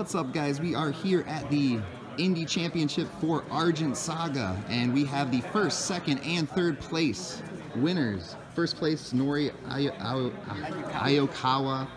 What's up, guys? We are here at the Indy Championship for Argent Saga, and we have the first, second, and third place winners. First place, Nori Ayukawa.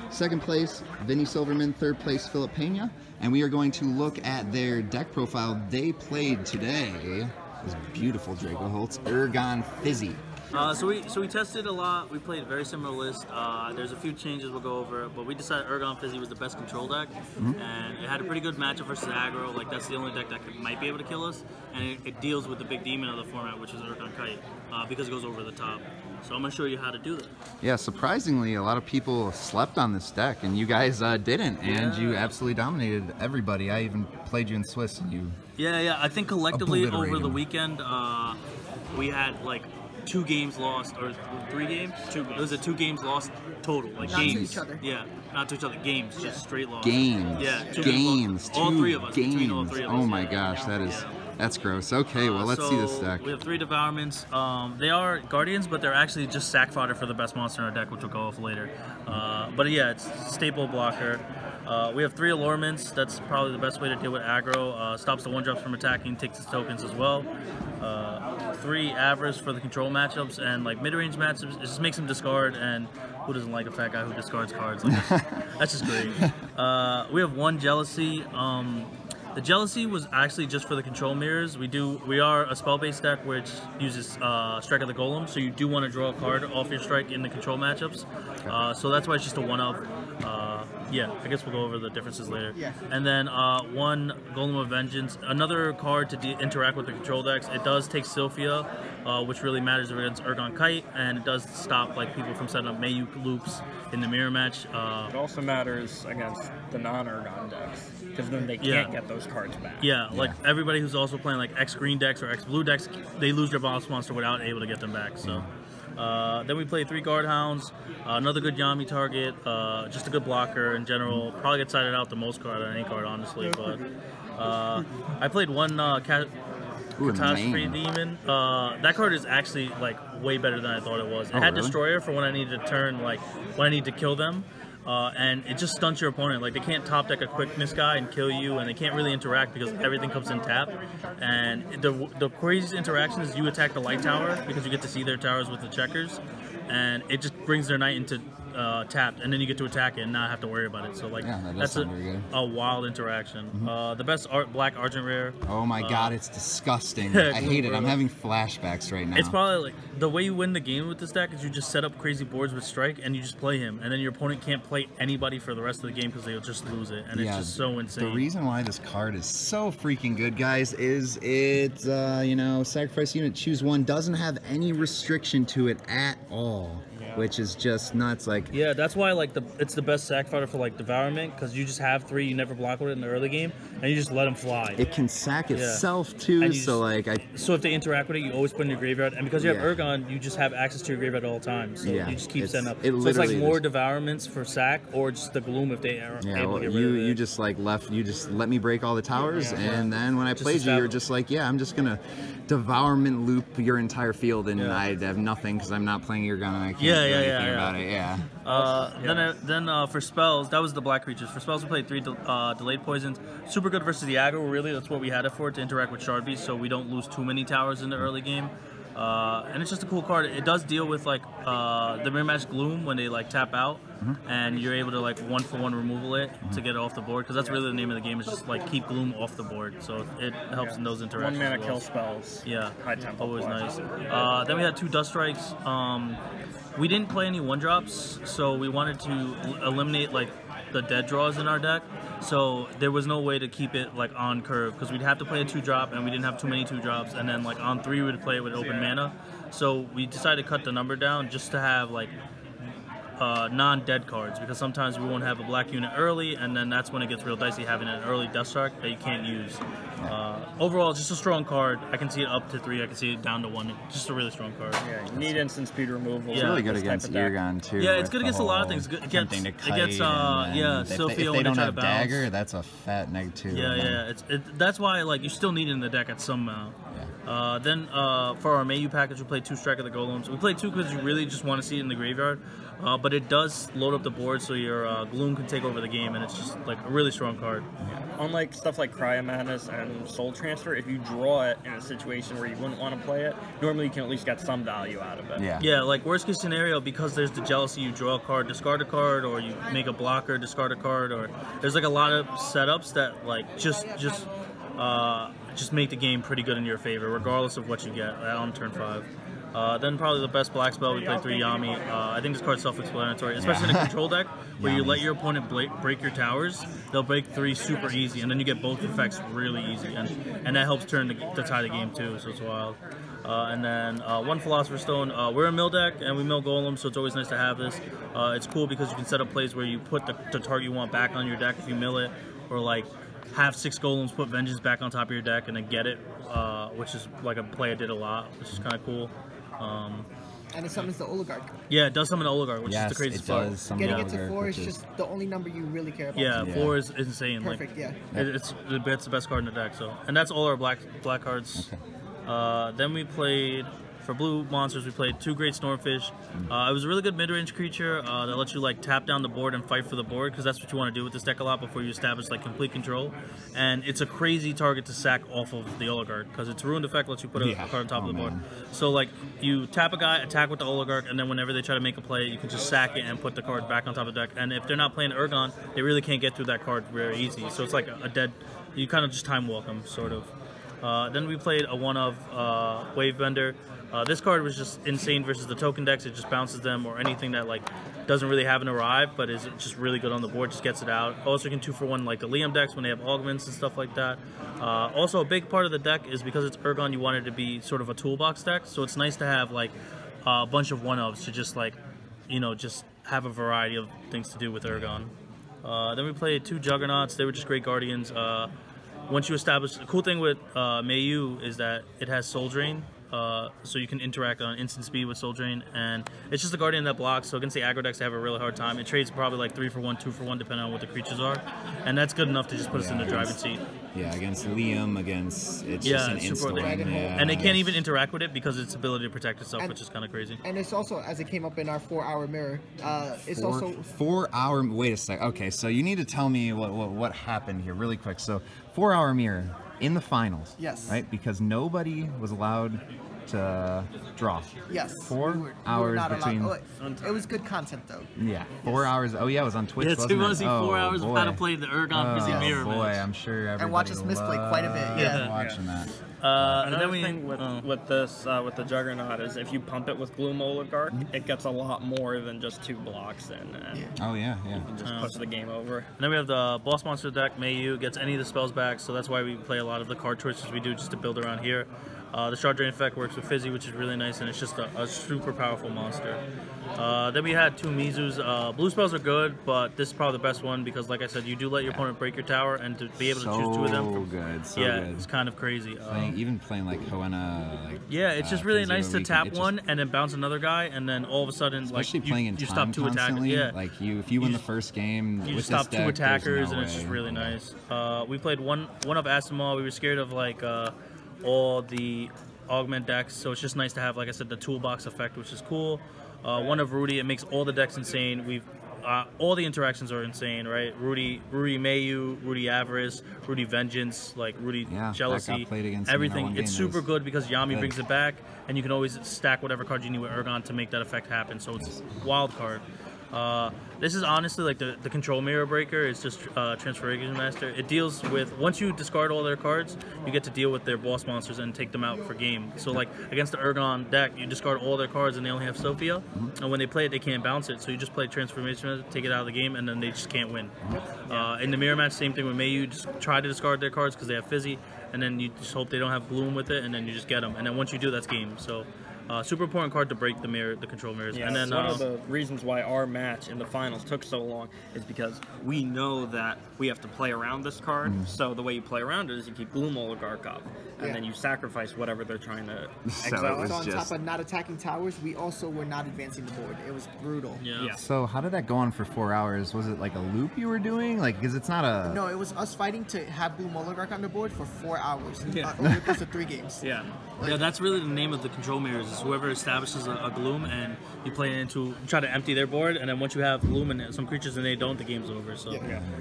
Second place, Vinnie Silverman. Third place, Phillip Pena. And we are going to look at their deck profile. They played today this beautiful Draco Holtz, Ergon Fizzy. So we tested a lot. We played a very similar list. There's a few changes we'll go over, but we decided Ergon Fizzy was the best control deck, and it had a pretty good matchup versus aggro. Like, that's the only deck that might be able to kill us, and it deals with the big demon of the format, which is Ergon Kite, because it goes over the top. So I'm gonna show you how to do that. Yeah, surprisingly, a lot of people slept on this deck, and you guys didn't, and you absolutely dominated everybody. I even played you in Swiss, and you I think collectively over the weekend we had like 2 games lost, or 3 games? 2 games. It was a 2 games lost total, like not games. to each other. Yeah, not to each other. Games, just straight loss. Games. Yeah, 2 games. All 3 of us. Games. All 3 of us. Oh my gosh, that's gross. Okay, well, let's see this deck. We have 3 devourments. They are guardians, but they're actually just sack fodder for the best monster in our deck, which we'll go off later. But yeah, it's staple blocker. We have 3 allurements. That's probably the best way to deal with aggro. Stops the 1-drops from attacking, takes its tokens as well. 3 avers for the control matchups, and like mid-range matchups, it just makes them discard, and who doesn't like a fat guy who discards cards? Like, that's just great. We have 1 jealousy. The jealousy was actually just for the control mirrors. We are a spell-based deck which uses Strike of the Golem, so you do want to draw a card off your strike in the control matchups. So that's why it's just a 1-of. Yeah, I guess we'll go over the differences later. Yeah. And then 1 Golem of Vengeance, another card to interact with the control decks. It does take Sylphia, which really matters against Ergon Kite, and it does stop like people from setting up Mayuk loops in the mirror match. It also matters against the non-Ergon decks, because then they can't get those cards back. Yeah, like everybody who's also playing like X green decks or X blue decks, they lose their boss monster without able to get them back. So. Then we play 3 Guard Hounds, another good Yami target, just a good blocker in general. Probably get sided out the most card on any card, honestly. But I played 1 Catastrophe Demon. That card is actually like way better than I thought it was. It had Destroyer for when I need to turn, like when I need to kill them. And it just stunts your opponent. Like, they can't top deck a quickness guy and kill you, and they can't really interact because everything comes in tap. And the craziest interaction is you attack the light tower because you get to see their towers with the checkers, and it just brings their knight into tapped, and then you get to attack it and not have to worry about it. So like that's a wild interaction. The best black Argent rare. Oh my god, it's disgusting. I hate it. I'm having flashbacks right now. It's probably like the way you win the game with this deck is you just set up crazy boards with strike and you just play him, and then your opponent can't play anybody for the rest of the game because they'll just lose it, and it's just so insane. The reason why this card is so freaking good, guys, is it's you know, sacrifice unit, choose 1, doesn't have any restriction to it at all. Which is just nuts. Like, yeah, that's why like it's the best sack fodder for like devourment, because you just have 3, you never block with it in the early game, and you just let them fly. It can sack itself too. So like so if they interact with it, you always put in your graveyard, and because you have Ergon, you just have access to your graveyard at all times. So you just keep setting up. So it's like more devourments for sack, or just the gloom if they are able to get rid of it. You just like you just let me break all the towers, and then when I played you, you're just like, I'm just gonna devourment loop your entire field, and I have nothing because I'm not playing Ergon, and I can't do anything about it. Then for spells, that was the black creatures. For spells, we played 3 delayed poisons. Super good versus the aggro, really. That's what we had it for, to interact with Shard Beast, so we don't lose too many towers in the early game. And it's just a cool card. It does deal with like the mirror match gloom when they like tap out, and you're able to like 1-for-1 removal it to get it off the board, because that's really the name of the game, is just like keep gloom off the board. So it helps in those interactions. 1 mana kill spells. Yeah, high tempo. Always nice. Then we had 2 Dust Strikes. We didn't play any 1-drops, so we wanted to eliminate like the dead draws in our deck. So there was no way to keep it like on curve, because we'd have to play a 2-drop, and we didn't have too many 2-drops, and then like on 3 we'd play it with open mana. So we decided to cut the number down just to have like non-dead cards, because sometimes we won't have a black unit early, and then that's when it gets real dicey, having an early Dust Shark that you can't use. Overall, just a strong card. I can see it up to 3, I can see it down to 1. Just a really strong card. Yeah, you need instant speed removal. It's really good against Ergon too. Yeah, it's good against a lot of things. It gets Sophia if they don't have balance. dagger, that's a fat -2. Yeah, that's why like you still need it in the deck at some amount. Then for our Mayu package, we played 2 Strike of the Golems. We played 2 because you really just want to see it in the graveyard, but it does load up the board so your Gloom can take over the game, and it's just like a really strong card. Yeah. Unlike stuff like Cryo Madness and Soul Transfer, if you draw it in a situation where you wouldn't want to play it, normally you can at least get some value out of it. Yeah, like worst case scenario, because there's the jealousy, you draw a card, discard a card, or you make a blocker, discard a card, or there's like a lot of setups that like just make the game pretty good in your favor, regardless of what you get on turn 5. Then probably the best black spell, we played 3 Yami. I think this card's self-explanatory, especially in a control deck where you let your opponent break your towers. They'll break 3 super easy, and then you get both effects really easy, and that helps turn to tie the game too, so it's wild. And then 1 Philosopher's Stone. We're a mill deck, and we mill golems, so it's always nice to have this. It's cool because you can set up plays where you put the target you want back on your deck if you mill it, or like have 6 golems, put Vengeance back on top of your deck, and then get it, which is like a play I did a lot, which is kind of cool. And it summons the Oligarch. Yeah, it does summon the Oligarch, which is the craziest part. Getting it to 4 is just the only number you really care about. Yeah, 4 is insane. Perfect, like, yeah. It's the best card in the deck. So, and that's all our black cards. Okay. Then we played, for blue monsters, we played 2 Great Stormfish. It was a really good mid-range creature that lets you like tap down the board and fight for the board, because that's what you want to do with this deck a lot before you establish like complete control. And it's a crazy target to sack off of the Oligarch, because its ruined effect lets you put a card on top of the board. So like you tap a guy, attack with the Oligarch, and then whenever they try to make a play, you can just sack it and put the card back on top of the deck. And if they're not playing Ergon, they really can't get through that card very easy. So it's like a dead, you kind of just time walk them, sort of. Then we played a 1-of Wavebender. This card was just insane versus the token decks. It just bounces them, or anything that like doesn't really have an arrive, but is just really good on the board, just gets it out. Also, you can 2-for-1 like the Liam decks when they have augments and stuff like that. Also, a big part of the deck is because it's Ergon, you want it to be sort of a toolbox deck, so it's nice to have like a bunch of 1-ofs to just like, you know, just have a variety of things to do with Ergon. Then we played 2 Juggernauts. They were just great guardians. Once you establish, the cool thing with Mayu is that it has Soul Drain. So you can interact on instant speed with Soul Drain, and it's just a guardian that blocks, so against the aggro decks they have a really hard time. It trades probably like 3-for-1, 2-for-1 depending on what the creatures are, and that's good enough to just put us in the driving seat. Yeah, against Liam, it's just an instant. And they can't even interact with it because its ability to protect itself, which is kind of crazy. And it's also, as it came up in our 4-hour mirror, it's also 4-hour. Wait a sec. Okay, so you need to tell me what happened here really quick. So 4-hour mirror in the finals. Yes. Right, because nobody was allowed to draw. Yes. 4 hours between. It was good content though. Yeah, 4 hours. Oh yeah, it was on Twitch. Yeah, so you want to see 4 hours of how to play the Ergon Fizzy mirror boy, match. I'm sure everybody and watch us misplay quite a bit. Yeah, watching that. Another thing with the Juggernaut is if you pump it with Gloom Oligarch, it gets a lot more than just 2 blocks in. And oh yeah. You can just push the game over. And then we have the boss monster deck. Mayu gets any of the spells back, so that's why we play a lot of the card choices we do just to build around here. The Shard Drain effect works with Fizzy, which is really nice, and it's just a super powerful monster. Then we had 2 Mizus. Blue spells are good, but this is probably the best one because, like I said, you do let your opponent break your tower, and to be able to choose 2 of them. So good. It's kind of crazy. Even playing like Hoenna. Like, yeah, it's just really Fizzy nice to tap one and then bounce another guy, and then all of a sudden, especially like, playing in you time stop 2 attackers. Yeah, like if you win the first game, you with stop this 2 deck, attackers, no and it's way. just really nice. We played one of Asimov. We were scared of like all the augment decks, so it's just nice to have, like I said, the toolbox effect, which is cool. 1 of Rudy, it makes all the decks insane. We've all the interactions are insane, right? Rudy Mayu, Rudy Avarice, Rudy Vengeance, like Rudy Jealousy, everything. It's super good because Yami brings it back, and you can always stack whatever card you need with Ergon to make that effect happen. So it's wild card. This is honestly like the control mirror breaker. It's just Transformation Master. It deals with, once you discard all their cards, you get to deal with their boss monsters and take them out for game. So like against the Ergon deck, you discard all their cards and they only have Sophia, and when they play it, they can't bounce it. So you just play Transformation Master, take it out of the game, and then they just can't win. In the mirror match, same thing with Mayu. You just try to discard their cards because they have Fizzy, and then you just hope they don't have Gloom with it, and then you just get them. And then once you do, that's game. So Super important card to break the control mirrors. Yeah, and then one of the reasons why our match in the finals took so long is because we know that we have to play around this card. So the way you play around it is you keep Gloom Oligarch up, and then you sacrifice whatever they're trying to exile. So on top of not attacking towers, we also were not advancing the board. It was brutal. Yeah. So how did that go on for 4 hours? Was it like a loop you were doing? Like, because it's not a... No, it was us fighting to have Gloom Oligarch on the board for 4 hours. Over the course of 3 games. Yeah, that's really the name of the control mirrors. Is whoever establishes a Gloom and you play it into, try to empty their board, and then once you have Gloom and some creatures and they don't, the game's over. So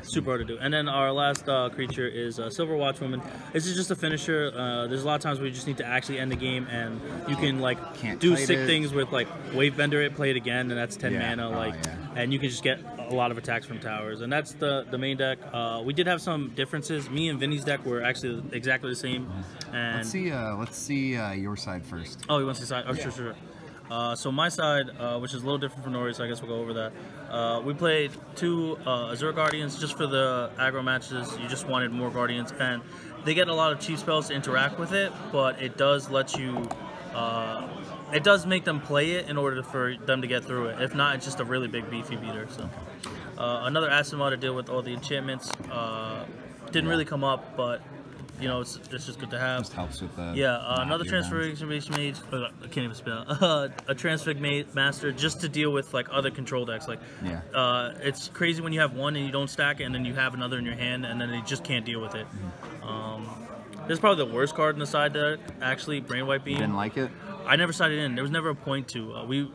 super hard to do. And then our last creature is Silver Watchwoman. This is just a finisher. There's a lot of times where you just need to actually end the game, and you can like do sick things with like Wave Bender it, play it again, and that's 10 mana, and you can just get a lot of attacks from towers. And that's the main deck. We did have some differences. Me and Vinny's deck were actually exactly the same. And let's see your side first. Oh, you want to see side? Oh, sure. So my side, which is a little different from Nori, so I guess we'll go over that. We played 2 Azure Guardians just for the aggro matches. You just wanted more Guardians, and they get a lot of cheap spells to interact with it, but it does let you... it does make them play it in order for them to get through it. If not, it's just a really big beefy beater. So another Asimov to deal with all the enchantments. Didn't really come up, but you know, it's just good to have. Just helps with the... another Transformation Mage. I can't even spell. A Transfig Master just to deal with like other control decks. Like, it's crazy when you have one and you don't stack it, and then you have another in your hand, and then they just can't deal with it. This is probably the worst card in the side deck. Actually, Brainwipe Beam. You didn't like it? I never sided in. There was never a point to.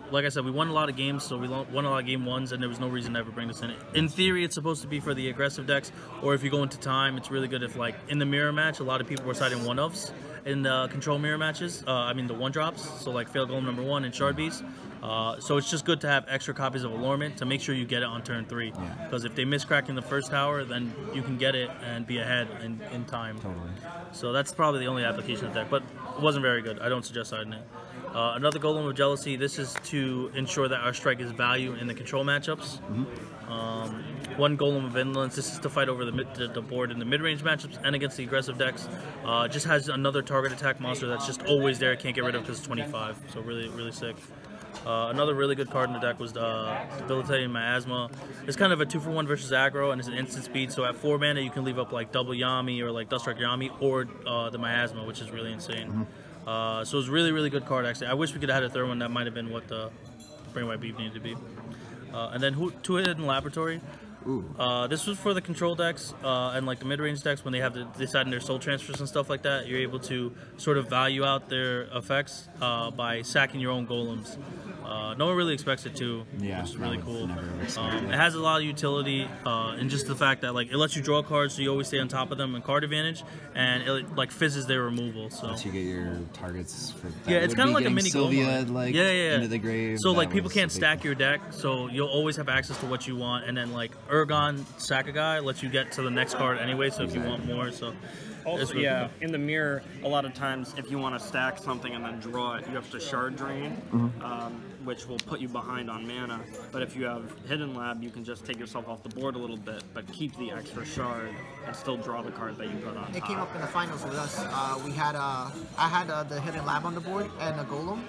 Like I said, we won a lot of games, so we won a lot of game ones, and there was no reason to ever bring this in. In theory, it's supposed to be for the aggressive decks, or if you go into time, it's really good if, like, in the mirror match, a lot of people were siding one-offs in the control mirror matches. I mean, the one-drops, so like Fail Golem #1 and Shard Beast. So it's just good to have extra copies of Allurement to make sure you get it on turn 3. Because if they miss cracking the first tower, then you can get it and be ahead in time. Totally. So that's probably the only application of the deck, but it wasn't very good. I don't suggest siding it. Another Golem of Jealousy. This is to ensure that our strike is value in the control matchups. One Golem of Indolence. This is to fight over the board in the mid-range matchups and against the aggressive decks. Just has another target attack monster that's just always there. Can't get rid of because it's 25. So really, really sick. Another really good card in the deck was Debilitating Miasma. It's kind of a 2-for-1 versus aggro, and it's an instant speed. So at 4 mana, you can leave up like double Yami or like Dustrike Yami or the Miasma, which is really insane. So it was a really, really good card, actually. I wish we could have had a third one. That might have been what the Brainwipe Beef needed to be. And then 2 Hidden Laboratory. This was for the control decks and like the mid-range decks when they have to decide on their soul transfers and stuff like that. You're able to sort of value out their effects by sacking your own golems. No one really expects it to, which is really cool. It has a lot of utility in just the fact that like it lets you draw cards, so you always stay on top of them in card advantage, and it like fizzes their removal. So lets you get your targets for that. Yeah, it's kind of like a mini Sylvia, like into the grave. So like people can't stack your deck, so you'll always have access to what you want, and then like Ergon Saga Guy lets you get to the next card anyway. So if you want more, so. Also, in the mirror, a lot of times if you want to stack something and then draw it, you have to shard drain, which will put you behind on mana. But if you have Hidden Lab, you can just take yourself off the board a little bit, but keep the extra shard and still draw the card that you put on top. It came up in the finals with us. We had I had the Hidden Lab on the board and a Golem.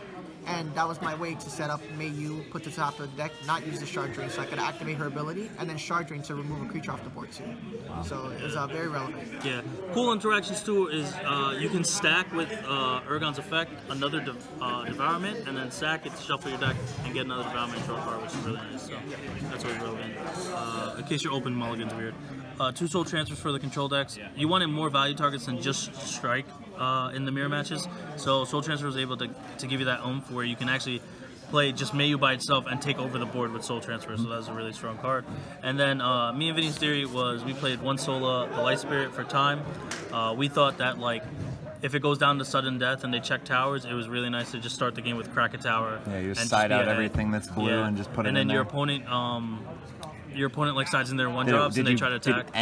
And that was my way to set up May You put the top of the deck, not use the Shard Drain, so I could activate her ability, and then Shard Drain to remove a creature off the board too. So it was very relevant. Yeah. Cool interactions too is you can stack with Ergon's effect, another Devourment, and then stack it to shuffle your deck and get another Devourment draw card, which is really nice. So that's always relevant. In case your open mulligan's weird. 2 soul transfers for the control decks. You wanted more value targets than just strike in the mirror matches. So soul transfer was able to give you that oomph where you can actually play just Mayu by itself and take over the board with soul transfer. So that was a really strong card. And then me and Vinny's theory was we played 1 Sola, the Light Spirit for time. We thought that like if it goes down to sudden death and they check towers, it was really nice to just start the game with crack a tower. Yeah, you just side out everything that's blue and just put it in there. And then your opponent like sides in their 1-drops and they try to attack. Did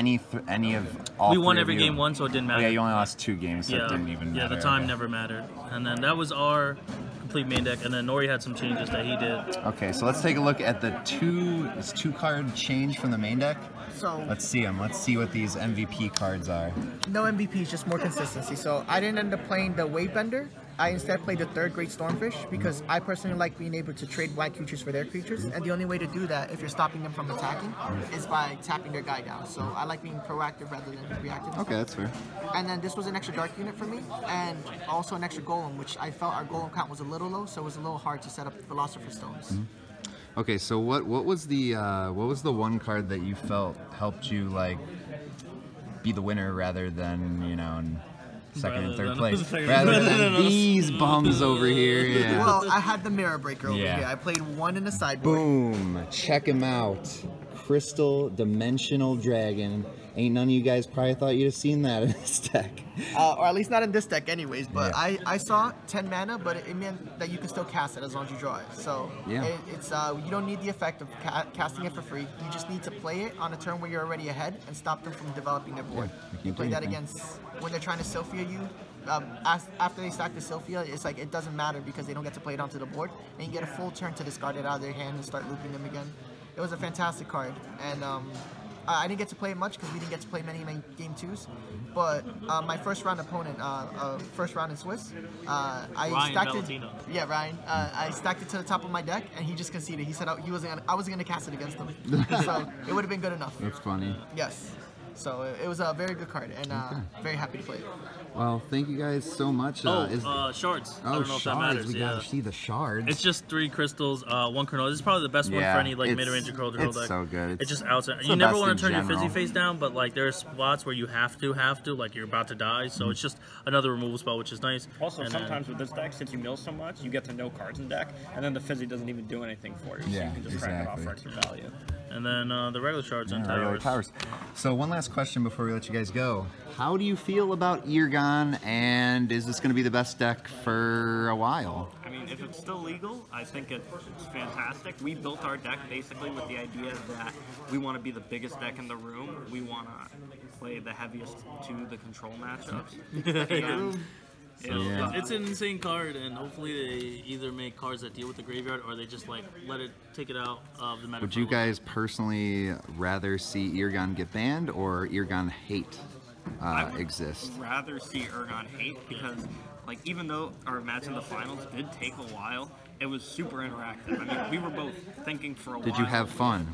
any of all we won three every of you? game 1, so it didn't matter. Yeah, you only lost 2 games, so it didn't even matter. Yeah, the time never mattered. And then that was our complete main deck, and then Nori had some changes that he did. Okay, so let's take a look at the 2-card change from the main deck. So let's see them. Let's see what these MVP cards are. No MVPs, just more consistency. So I didn't end up playing the Wave Bender. I instead played the 3rd Great Stormfish because I personally like being able to trade white creatures for their creatures, and the only way to do that, if you're stopping them from attacking, is by tapping their guy down. So I like being proactive rather than reactive. Okay, that's fair. And then this was an extra dark unit for me, and also an extra golem, which I felt our golem count was a little low, so it was a little hard to set up Philosopher Stones. Okay, so what was the one card that you felt helped you like be the winner rather than, you know, second and third place, rather than these bums over here? Yeah. Well, I had the Mirror Breaker over here. I played 1 in the sideboard. Boom! Check him out. Crystal Dimensional Dragon. Ain't none of you guys probably thought you'd have seen that in this deck. Or at least not in this deck anyways, but yeah. I saw 10 mana, but it meant that you can still cast it as long as you draw it. So yeah. It's you don't need the effect of casting it for free. You just need to play it on a turn where you're already ahead and stop them from developing their board. Yeah, you play that against, when they're trying to Sylphia you, after they stack the Sylphia, it's like it doesn't matter because they don't get to play it onto the board, and you get a full turn to discard it out of their hand and start looping them again. It was a fantastic card, and I didn't get to play it much because we didn't get to play many game 2s. But my first round opponent, first round in Swiss, I stacked it. Yeah, Ryan. I stacked it to the top of my deck, and he just conceded. He said I wasn't gonna cast it against him, so it would have been good enough. That's funny. Yes. So it was a very good card, and very happy to play it. Well, thank you guys so much. Shards. Oh, I don't know shards. if that matters. We gotta see the shards. It's just 3 crystals, 1 Chrono. This is probably the best one for any like mid-range or control deck. It's so good. It's just outside. You never want to turn your Fizzy face down, but like there are spots where you have to, like you're about to die. So it's just another removal spell, which is nice. Also, sometimes with this deck, since you mill so much, you get to no cards in deck, and then the Fizzy doesn't even do anything for you. So you can just crack it off for extra value. And then the regular shards and towers. So one last question before we let you guys go. How do you feel about Ergon, and is this going to be the best deck for a while? I mean, if it's still legal, I think it's fantastic. We built our deck basically with the idea that we want to be the biggest deck in the room. We want to play the heaviest to the control matchups. So it's an insane card, and hopefully they either make cards that deal with the graveyard, or they just like take it out of the meta. Would you guys personally rather see Ergon get banned or Ergon hate exist? I would rather see Ergon hate because, like, even though our match in the finals did take a while, it was super interactive. I mean, we were both thinking for a while. Did you have fun?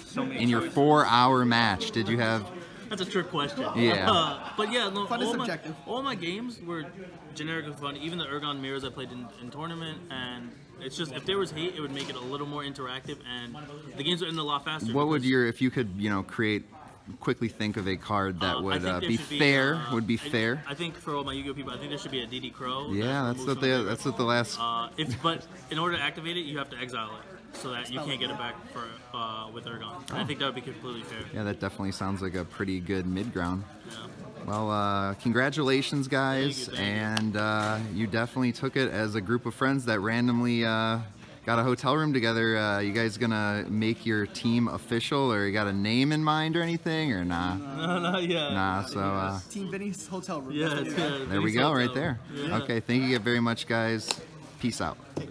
So many in your 4-hour match, did you have... That's a trick question. Yeah. But yeah, no, fun is subjective. All my games were generically fun. Even the Ergon mirrors I played in tournament, and it's just if there was hate, it would make it a little more interactive, and the games would end a lot faster. What would if you could, quickly think of a card that would be fair? Would be fair. I think for all my Yu-Gi-Oh people, I think there should be a DD Crow. Yeah, that's what the last. But in order to activate it, you have to exile it, so that you can't get it back for with Ergon. I think that would be completely fair. Yeah, that definitely sounds like a pretty good mid-ground. Yeah. Well, congratulations, guys, Thank you. And you definitely took it as a group of friends that randomly got a hotel room together. You guys gonna make your team official, or you got a name in mind or anything, or nah? No, not yet. Nah, so Team Vinnie's hotel room. Yeah, there we go, right there. Yeah. Okay, thank you very much, guys. Peace out. Yeah.